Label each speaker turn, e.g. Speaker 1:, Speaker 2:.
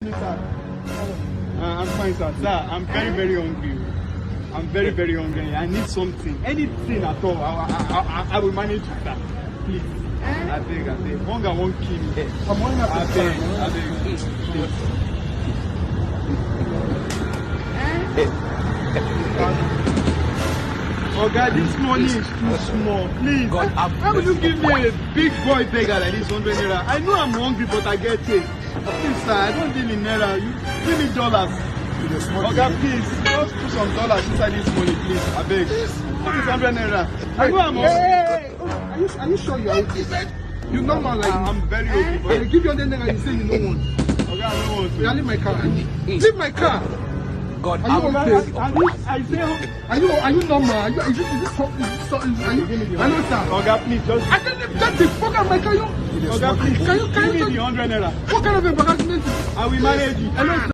Speaker 1: I'm fine, sir. Sir, I'm very hungry. I'm very hungry. I need something. Anything at all. I will manage it, sir. Please. I beg. Hunger won't kill me. I'm one of I beg. Oh God, this money is too small. Please. How would you give me a big boy beggar like this 100 naira? I know I'm hungry, but I get it. Please, sir, I don't deal in naira. You give me dollars. Oh God, please, just put some dollars inside this money, please. I beg. Put this 100 naira. I know I'm hungry.
Speaker 2: Hey. Are you sure you're okay? You normal like
Speaker 1: I'm very okay, but
Speaker 2: I give you 100 naira, you say you don't want.
Speaker 1: okay, I don't want to.
Speaker 2: Yeah, leave my car. Leave my car.
Speaker 3: God,
Speaker 2: are you okay?
Speaker 1: I say,
Speaker 2: Are you normal? Is this something? Are you? I know, sir.
Speaker 1: oh God, please, just.
Speaker 2: I can't let the fuck out my car.
Speaker 1: Oh God, please,
Speaker 2: Can you
Speaker 1: give me the 100 naira.
Speaker 2: What kind of embarrassment?
Speaker 1: I will manage it.
Speaker 2: I know, sir.